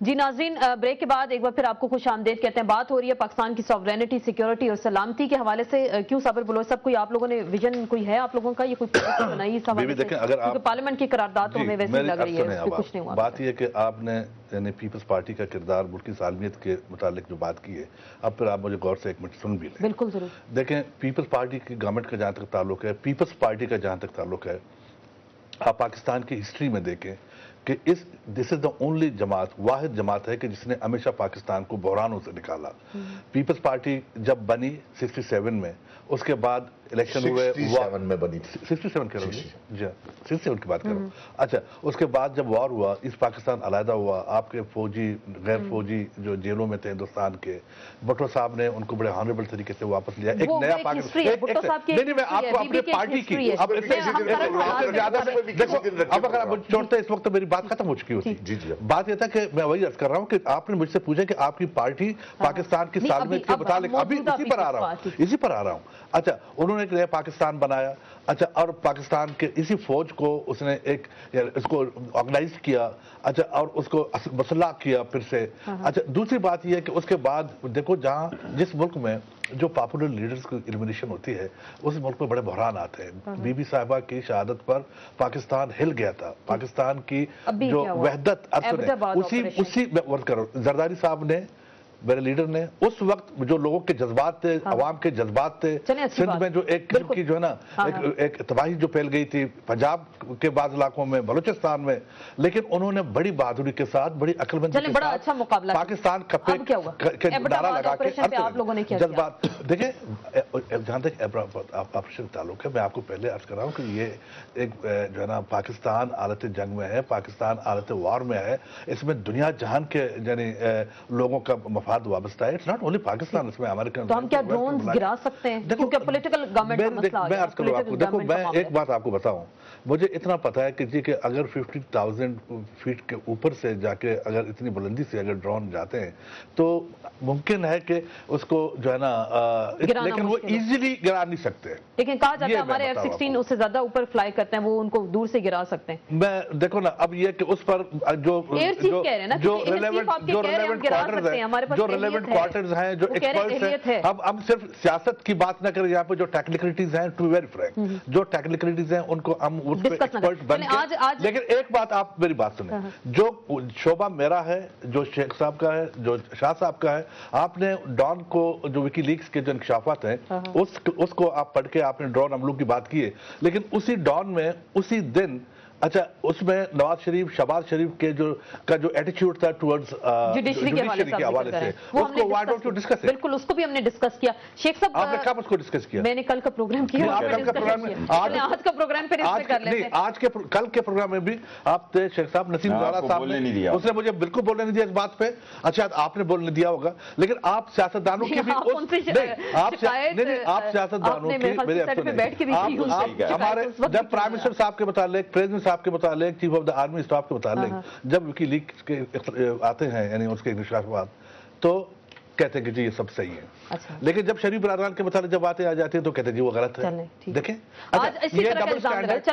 جی ناظرین، بریک کے بعد ایک بار پھر آپ کو خوش آمدید کہتے ہیں. بات ہو رہی ہے پاکستان کی سوورینٹی، سیکیورٹی اور سلامتی کے حوالے سے. کیوں صابر بلوچ صاحب، کوئی آپ لوگوں نے ویژن کوئی ہے آپ لوگوں کا، یہ کوئی پالیسی بنائی اس حوالے سے؟ کیونکہ پارلیمنٹ کی قرارداد تو ہمیں ویسے لگ رہی ہے، اس پہ کچھ نہیں ہوا. بات یہ ہے کہ آپ نے یعنی پیپلز پارٹی کا کردار ملک کی سالمیت کے متعلق جو بات کی ہے، اب پھر آپ مجھے غور سے ایک منٹ سن بھی لیں. بالکل ضرور. دیکھیں، پیپلز پارٹی کی گورنمنٹ کا جہاں تک تعلق ہے، پیپلز پارٹی کا جہاں تک تعلق ہے، آپ پاکستان کی ہسٹری میں دیکھیں کہ دس از دا اونلی جماعت، واحد جماعت ہے کہ جس نے ہمیشہ پاکستان کو بحرانوں سے نکالا. پیپلز پارٹی جب بنی 67 میں، اس کے بعد الیکشن ہوئے، 67 میں بنی تھی. 67 کہہ رہا ہوں، جی 67 کی بات کر رہا ہوں. اچھا، اس کے بعد جب وار ہوا، اس پاکستان علیحدہ ہوا، آپ کے فوجی غیر فوجی جو جیلوں میں تھے ہندوستان کے، بھٹو صاحب نے ان کو بڑے آنریبل طریقے سے واپس لیا. ایک نیا پاکستان. نہیں، میں آپ کو اپنے پارٹی کی اب اگر آپ چھوڑتے اس وقت میری بات ختم ہو چکی ہوتی. بات یہ تھا کہ میں وہی عرض کر رہا ہوں کہ آپ نے مجھ سے پوچھا کہ آپ کی پارٹی پاکستان کی سالمیت کے متعلق، ابھی اسی پر آ رہا ہوں. اچھا، انہوں نے ایک نیا پاکستان بنایا. اچھا، اور پاکستان کے اسی فوج کو اس نے اس کو آرگنائز کیا. اچھا، اور اس کو مسلح کیا پھر سے. اچھا، دوسری بات یہ ہے کہ اس کے بعد دیکھو، جس ملک میں جو پاپولر لیڈرز کی ایلیمینیشن ہوتی ہے، اس ملک میں بڑے بحران آتے ہیں. بی بی صاحبہ کی شہادت پر پاکستان ہل گیا تھا. پاکستان کی جو وحدت اسی زرداری صاحب نے، میرے لیڈر نے، اس وقت جو لوگوں کے جذبات تھے، عوام کے جذبات تھے، سندھ میں جو ایک قسم کی جو ہے نا ایک تباہی جو پھیل گئی تھی، پنجاب کے بعض علاقوں میں، بلوچستان میں، لیکن انہوں نے بڑی بہادری کے ساتھ، بڑی عقل مندی کے ساتھ پاکستان کے نعرہ لگا کے جذبات. دیکھیں، جہاں تک آپریشن تعلق ہے، میں آپ کو پہلے عرض کر رہا ہوں کہ یہ ایک جو ہے نا پاکستان حالت جنگ میں ہے، پاکستان حالت وار میں ہے. اس میں دنیا جہان کے یعنی لوگوں کا مفاد وابستہ ہے. اٹس ناٹ اونلی پاکستان، اس میں امریکن. تو ہم کیا ڈرونز گرا سکتے ہیں؟ کیونکہ پولیٹیکل گورنمنٹ کا مسئلہ آ گیا. دیکھو، میں ایک بات آپ کو بتاؤں، مجھے اتنا پتا ہے کہ جی کہ اگر 50,000 فیٹ کے اوپر سے جا کے اگر اتنی بلندی سے اگر ڈرون جاتے ہیں تو ممکن ہے کہ اس کو جو ہے نا، لیکن وہ ایزیلی گرا نہیں سکتے. لیکن کہا جاتا ہے ہمارے F-16 اس سے زیادہ اوپر فلائی کرتے ہیں، وہ ان کو دور سے گرا سکتے ہیں. میں دیکھو نا، اب یہ کہ اس پر جو ریلیونٹ کوارٹرز ہیں، جو ایکسپرٹس ہیں، ہم صرف سیاست کی بات نہ کریں یہاں پہ. جو ٹیکنیکلٹیز ہیں، ٹو ویری فرینک، جو ٹیکنیکلٹیز ہیں ان کو ہم اس پہ ایکسپرٹ بن کے. لیکن ایک بات آپ میری بات سنیں، جو شعبہ میرا ہے، جو شیخ صاحب کا ہے، جو شاہ صاحب کا ہے، آپ نے ڈان کو جو وکی لیکس کے جو انکشافات ہیں اس کو آپ پڑھ کے آپ نے ڈرون حملوں کی بات کی ہے. لیکن اسی ڈان میں اسی دن، اچھا، اس میں نواز شریف، شہباز شریف کے جو ایٹیچیوڈ تھا ٹورڈز جوڈیشری کے حوالے سے، اس کو وائی ڈونٹ یو ڈسکس؟ بالکل، اس کو بھی ہم نے ڈسکس کیا. شیخ صاحب، آپ نے کب اس کو ڈسکس کیا؟ میں نے کل کا پروگرام کیا. آج کا پروگرام پھر اس میں کر لیتے ہیں. کل کے پروگرام میں بھی آپ تھے شیخ صاحب، نسیم زارا صاحب نے، اس نے مجھے بالکل بولنے نہیں دیا اس بات پہ. اچھا، آپ نے بولنے دیا ہوگا، لیکن آپ سیاستدانوں کی بھی آپ سیاستدانوں کی ہمارے جب پرائم منسٹر صاحب کے متعلق، پریزیڈنٹ صاحب کے متعلق، chief of the army staff کے متعلق جب وکی لیک کے آتے ہیں، یعنی اس کے انکشافات، تو کہتے ہیں کہ جی یہ سب صحیح ہے. لیکن جب شریف برادران کے متعلق جب باتیں آ جاتی ہیں تو کہتے ہیں جی وہ غلط ہے. دیکھیں، یہ ڈبل سٹینڈرڈ،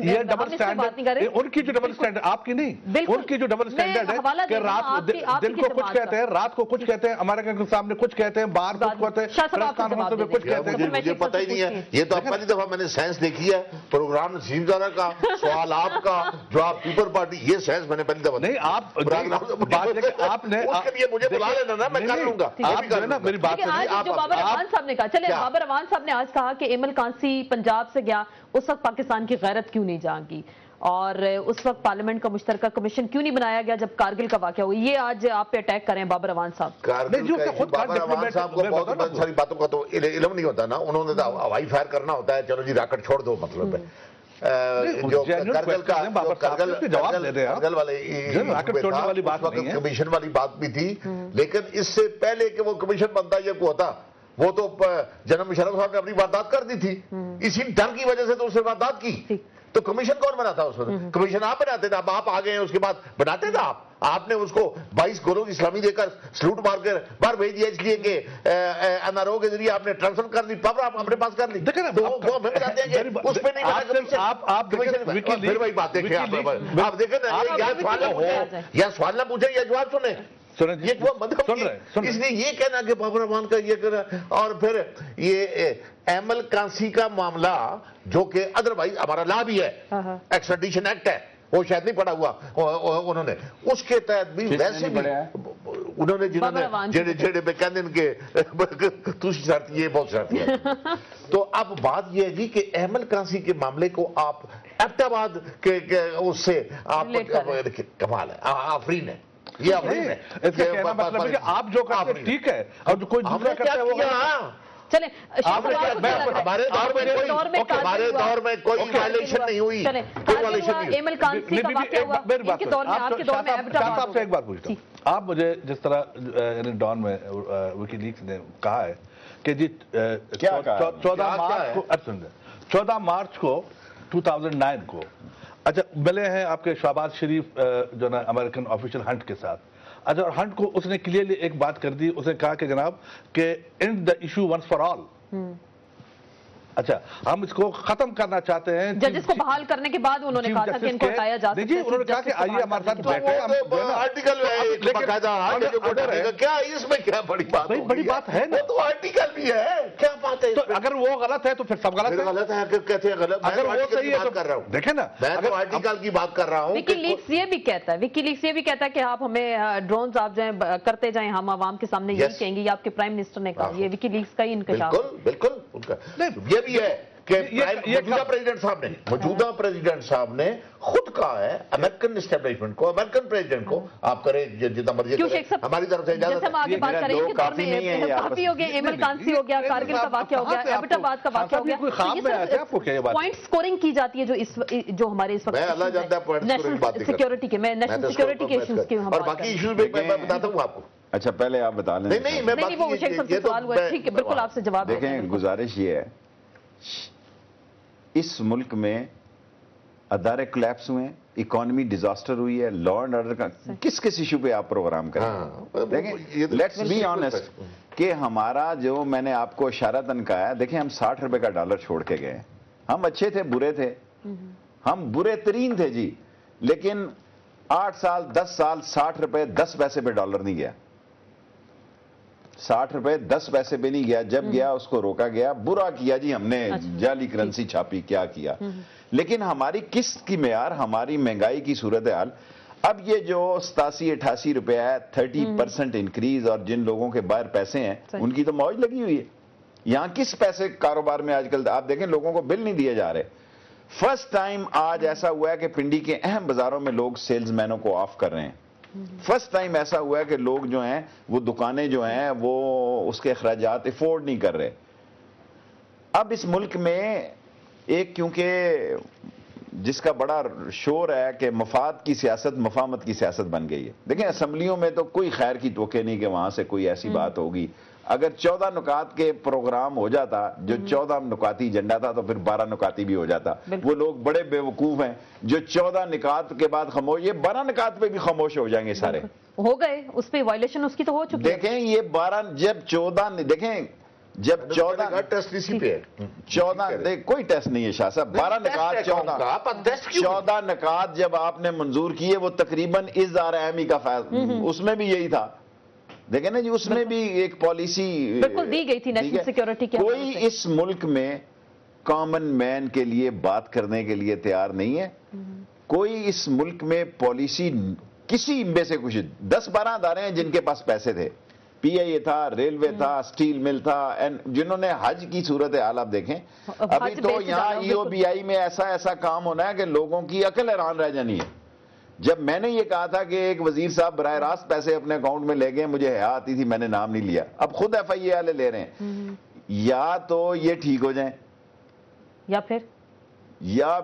یہ ڈبل سٹینڈرڈ، ان کی جو ڈبل سٹینڈرڈ، آپ کی نہیں، ان کی جو ڈبل سٹینڈرڈ ہے کہ رات دن کو کچھ کہتے ہیں، رات کو کچھ کہتے ہیں، امریکہ کے سامنے کچھ کہتے ہیں، باہر کچھ کہتے ہیں، پریس کانفرنس میں کچھ کہتے ہیں. مجھے پتہ ہی نہیں ہے. یہ تو پہلی دفعہ میں نے سائنس دیکھی ہے. پروگرام نسیم زارا کا، سوال آپ کا، جواب پیپل پارٹی، یہ سائنس میں نے پہلی دفعہ نہیں. آپ نے مجھے بلا لینا نا، میں کر لوں گا. میری بات جو بابر اعوان صاحب نے کہا، چلے بابر اعوان صاحب نے آج کہا کہ ایمل کانسی پنجاب سے گیا، اس وقت پاکستان کی غیرت کیوں نہیں جاگی، اور اس وقت پارلیمنٹ کا مشترکہ کمیشن کیوں نہیں بنایا گیا جب کارگل کا واقعہ ہوئی. یہ آج آپ پہ اٹیک کریں بابر اعوان صاحب. بابر اعوان صاحب کو بہت ساری باتوں کا تو علم نہیں ہوتا نا. انہوں نے تو ہوائی فائر کرنا ہوتا ہے، چلو جی راکٹ چھوڑ دو، مطلب ہے. جو کرگل والے کمیشن والی بات بھی تھی، لیکن اس سے پہلے کہ وہ کمیشن بنتا یہ کو ہوتا، وہ تو جنرل مشرف صاحب نے اپنی واردات کر دی تھی. اسی ڈر کی وجہ سے تو اس نے واردات کی. تو کمیشن کون بناتا اس وقت؟ کمیشن آپ بناتے تھے. اب آپ آ گئے ہیں، اس کے بعد بناتے تھے آپ. آپ نے اس کو 22 کروڑ اسلامی دے کر سلوٹ مار کر باہر بھیج دیا اس لیے کہ NRO کے ذریعے آپ نے ٹرانسفر کر دی، پاور آپ اپنے پاس کر لی، تو ہمیں بتاتے ہیں کہ اس پہ نہیں بنا. پھر وہی بات دیکھیں آپ دیکھیں یا سوال نہ پوچھیں یا جواب سنیں. اس لیے یہ کہنا کہ بابر رحمان کا یہ کرا، اور پھر یہ ایمل کانسی کا معاملہ جو کہ ادروائز ہمارا لا بھی ہے، ایکسٹریڈیشن ایکٹ ہے، وہ شاید نہیں پڑا ہوا انہوں نے، اس کے تحت بھی ویسے بھی انہوں نے جنہوں نے جڑے پہ کہنے ان کے دوسری شرط یہ بہت شرط ہے. تو اب بات یہ ہے جی کہ ایمل کانسی کے معاملے کو آپ ایبٹ آباد کے اس سے آپ کمال ہے، آفرین ہے، یہ آفرین ہے. اس کا کہنا مطلب ہے کہ آپ جو کرتے ہیں ٹھیک ہے اور جو کوئی دوسرا کرتا ہے وہ چلیں ہمارے دور میں کوئی وائلیشن نہیں ہوئی. ایمل کانسی کا واقعہ ہوا ان کے دور میں، آپ کے دور میں آپ سے ایک بات پوچھتا ہوں. آپ مجھے جس طرح یعنی ڈان میں وکی لیکس نے کہا ہے کہ جی 14 مارچ کو 2009 کو اچھا ملے ہیں آپ کے شہباز شریف جو نا امریکن آفیشل ہنٹ کے ساتھ. اچھا اور ہنٹ کو اس نے کلیئرلی ایک بات کر دی، اس نے کہا کہ جناب کہ end the issue once for all. اچھا ہم اس کو ختم کرنا چاہتے ہیں. ججز کو بحال کرنے کے بعد انہوں نے کہا تھا کہ ان کو ہٹایا جا سکتا ہے. انہوں نے کہا کہ آئیے ہمارے ساتھ بیٹھے. کیا اس میں کیا بڑی بات ہے؟ بڑی بات ہے نا، تو آرٹیکل بھی ہے، کیا بات ہے؟ تو اگر وہ غلط ہے تو پھر سب غلط ہے. غلط ہے کہتے ہیں غلط، اگر وہ صحیح ہے تو کر رہا ہوں. دیکھیں نا، میں تو آرٹیکل کی بات کر رہا ہوں. وکی لیکس یہ بھی کہتا ہے، وکی لیکس یہ بھی کہتا ہے کہ آپ ہمیں ڈرونز آپ جو ہیں کرتے جائیں، ہم عوام کے سامنے یہی کہیں گے. یہ آپ کے پرائم منسٹر نے کہا، یہ وکی لیکس کا ہی انکشاف. بالکل یہ بھی ہے کہ موجودہ پریزیڈنٹ صاحب نے خود کہا ہے امریکن اسٹیبلشمنٹ کو، امریکن پریزیڈنٹ کو آپ کریں جتنا مرضی کریں، ہماری طرف سے اجازت ہے. ہم آگے بات کریں کہ دور میں کافی ہو گیا، ایمل کانسی ہو گیا، کارگل کا واقعہ ہو گیا، ایبٹ آباد کا واقعہ ہو گیا. پوائنٹ سکورنگ کی جاتی ہے جو ہمارے اس وقت اللہ جانتا ہے پوائنٹ سکورنگ بات سیکورٹی کے، میں نیشنل سیکورٹی کے ایشوز کی اور باقی ایشوز بھی میں بتاتا ہوں آپ کو. اچھا پہلے آپ بتا لیں. نہیں میں وہ شیخ صاحب سے سوال ہوا ہے، ٹھیک ہے بالکل آپ سے جواب دیکھیں. گزارش یہ ہے، اس ملک میں ادارے کلیپس ہوئے ہیں، اکانومی ڈیزاسٹر ہوئی ہے، لا اینڈ آرڈر کا کس ایشو پہ آپ پروگرام کریں؟ دیکھیں لیٹس بی آنیسٹ کہ ہمارا جو میں نے آپ کو اشارتاً کہا ہے، دیکھیں ہم 60 روپے کا ڈالر چھوڑ کے گئے. ہم اچھے تھے برے تھے؟ ہم برے ترین تھے جی، لیکن 8 سال 10 سال 60 روپے 10 پیسے پہ ڈالر نہیں گیا. 60 روپے 10 پیسے پہ نہیں گیا. جب گیا اس کو روکا گیا. برا کیا جی ہم نے، جعلی کرنسی چھاپی، کیا کیا. لیکن ہماری قسط کی معیار، ہماری مہنگائی کی صورتحال، اب یہ جو 87-88 روپے ہے 30% انکریز، اور جن لوگوں کے باہر پیسے ہیں ان کی تو موج لگی ہوئی ہے. یہاں کس پیسے کاروبار میں آج کل آپ دیکھیں لوگوں کو بل نہیں دیے جا رہے. فرسٹ ٹائم آج ایسا ہوا ہے کہ پنڈی کے اہم بازاروں میں لوگ سیلز مینوں کو آف کر رہے ہیں. فرسٹ ٹائم ایسا ہوا ہے کہ لوگ جو ہیں وہ دکانیں جو ہیں وہ اس کے اخراجات افورڈ نہیں کر رہے. اب اس ملک میں ایک کیونکہ جس کا بڑا شور ہے کہ مفاد کی سیاست مفاہمت کی سیاست بن گئی ہے. دیکھیں اسمبلیوں میں تو کوئی خیر کی توقع نہیں کہ وہاں سے کوئی ایسی بات ہوگی. اگر 14 نکات کے پروگرام ہو جاتا، جو 14 نکاتی ایجنڈا تھا، تو پھر 12 نکاتی بھی ہو جاتا. وہ لوگ بڑے بے وقوف ہیں جو 14 نکات کے بعد خاموش، یہ 12 نکات پہ بھی خاموش ہو جائیں گے سارے. ہو گئے اس پہ وائلیشن اس کی تو ہو چکی ہے. دیکھیں یہ 12 جب 14 دیکھیں جب 14 ٹیسٹ اسی پہ ہے. 14 کوئی ٹیسٹ نہیں ہے شاہ صاحب. 12 نکات 14 نکات جب آپ نے منظور کیے، وہ تقریباً اظہار اہمی کا فیصلہ اس میں بھی یہی تھا. دیکھیں نا جی اس میں بھی ایک پالیسی بالکل دی گئی تھی نیشنل سیکیورٹی کی. کوئی اس ملک میں کامن مین کے لیے بات کرنے کے لیے تیار نہیں ہے. کوئی اس ملک میں پالیسی کسی میں سے کچھ 10-12 ادارے ہیں جن کے پاس پیسے تھے. پی آئی اے تھا، ریلوے تھا، سٹیل مل تھا، جنہوں نے حج کی صورتحال آپ دیکھیں. ابھی تو یہاں ای او بی آئی میں ایسا کام ہونا ہے کہ لوگوں کی عقل حیران رہ جانی ہے. جب میں نے یہ کہا تھا کہ ایک وزیر صاحب براہ راست پیسے اپنے اکاؤنٹ میں لے گئے، مجھے حیا آتی تھی، میں نے نام نہیں لیا. اب خود ایف آئی اے والے لے رہے ہیں. یا تو یہ ٹھیک ہو جائیں یا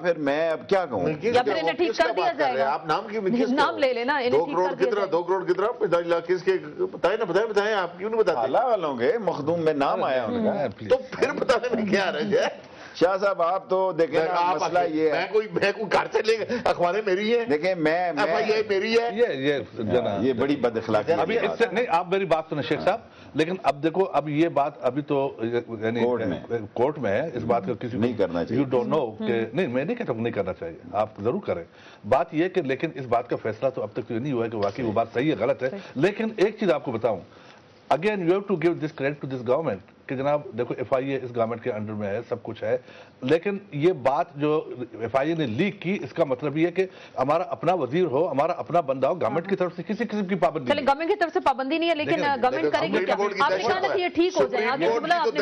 پھر میں اب کیا کہوں، یا پھر انہیں ٹھیک کر دیا جائے گا. آپ نام کیوں نام لے لینا. 2 کروڑ کتنا 2 کروڑ کتنا 45 لاکھ کس کے بتائیں نا، بتائیں آپ کیوں نہیں بتاتے؟ حالہ والوں کے مخدوم میں نام آیا ان کا. تو پھر بتانے میں کیا رہ جائے. شاہ صاحب آپ تو دیکھیں مسئلہ یہ ہے، میں کوئی گھر سے لے اخباریں میری ہیں، دیکھیں میں یہ میری ہے، یہ بڑی بد اخلاقی ہے۔ ابھی اس سے نہیں، آپ میری بات سنیں شیخ صاحب، لیکن اب دیکھو اب یہ بات ابھی تو یعنی کورٹ میں ہے، اس بات کا کسی نہیں کرنا چاہیے، یو ڈونٹ نو کہ نہیں، میں نہیں کہتا ہوں نہیں کرنا چاہیے، آپ ضرور کریں، بات یہ کہ لیکن اس بات کا فیصلہ تو اب تک یہ نہیں ہوا ہے کہ واقعی وہ بات صحیح ہے غلط ہے۔ لیکن ایک چیز آپ کو بتاؤں، again you have to give this credit to this government کہ جناب دیکھو ایف آئی اے اس گورنمنٹ کے انڈر میں ہے، سب کچھ ہے، لیکن یہ بات جو ایف آئی اے نے لیک کی، اس کا مطلب یہ کہ ہمارا اپنا وزیر ہو، ہمارا اپنا بندہ ہو، گورنمنٹ کی طرف سے کسی قسم کی پابندی چلے گورنمنٹ کی طرف سے پابندی نہیں ہے، لیکن گورنمنٹ کرے گی کیا؟ آپ نے کہا نا کہ یہ ٹھیک ہو جائے، آپ نے بولا آپ نے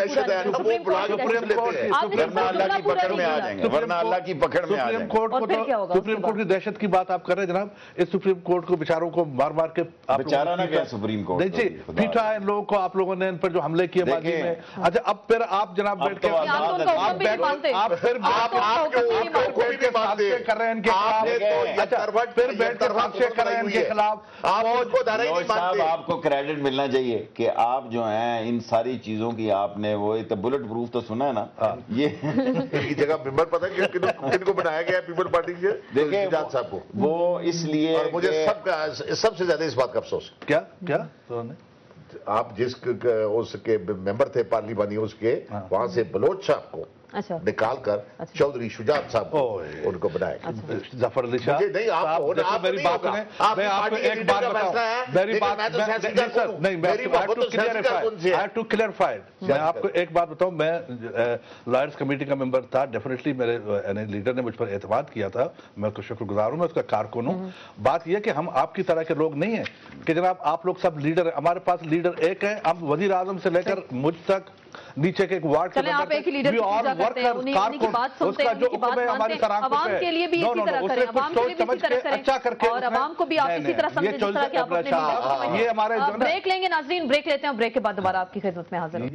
ورنہ اللہ کی پکڑ میں آ جائیں گے، ورنہ اللہ کی پکڑ میں آ جائیں گے۔ سپریم کورٹ کی دہشت کی بات آپ کر رہے ہیں جناب، اس سپریم کورٹ کو بیچاروں کو مار مار کے بیچارہ نہ کہہ سپریم کورٹ، نہیں جی پیٹا ہے ان لوگوں کو، آپ لوگوں نے ان پر جو حملے کیے ماضی میں۔ اچھا اب پھر آپ جناب بیٹھ کے آپ پھر کر رہے ہیں ان کے خلاف، پھر بیٹھ کے سازشیں کر رہے ہیں ان کے خلاف۔ آپ کو کریڈٹ ملنا چاہیے کہ آپ جو ہیں ان ساری چیزوں کی آپ نے وہ بلٹ پروف تو سنا ہے نا، یہ کی جگہ ممبر پتہ ہے کن کو بنایا گیا پیپل پارٹی کے؟ دیکھیں جان صاحب کو، وہ اس لیے مجھے سب سے زیادہ اس بات کا افسوس، کیا آپ جس اس کے ممبر تھے پارلیمانی اس کے، وہاں سے بلوچ صاحب کو نکال کر چودھری شجاعت صاحب کو ان کو بنایا۔ ظفر علی شاہ میری بات سنیں، میں آپ کو ایک بات بتاؤں، میری بات نہیں، میں آپ کو ایک بات بتاؤں، میں لائرز کمیٹی کا ممبر تھا، ڈیفینیٹلی میرے لیڈر نے مجھ پر اعتماد کیا تھا، میں اس کا شکر گزار ہوں، میں اس کا کارکن ہوں۔ بات یہ کہ ہم آپ کی طرح کے لوگ نہیں ہیں کہ جناب آپ لوگ سب لیڈر ہیں، ہمارے پاس لیڈر ایک ہے، ہم وزیر اعظم سے لے کر مجھ تک نیچے کے ایک وارڈ کے آپ ایک لیڈر کی پوجا کرتے ہیں، انہیں کی بات سنتے ہیں، انہیں کی بات مانتے ہیں، عوام کے لیے بھی اسی طرح کریں، عوام کے لیے بھی اسی طرح کریں، اور عوام کو بھی آپ اسی طرح سمجھیں جس طرح کہ آپ اپنے لیڈر کو سمجھیں۔ بریک لیں گے ناظرین، بریک لیتے ہیں، اور بریک کے بعد دوبارہ آپ کی خدمت میں حاضر ہوں۔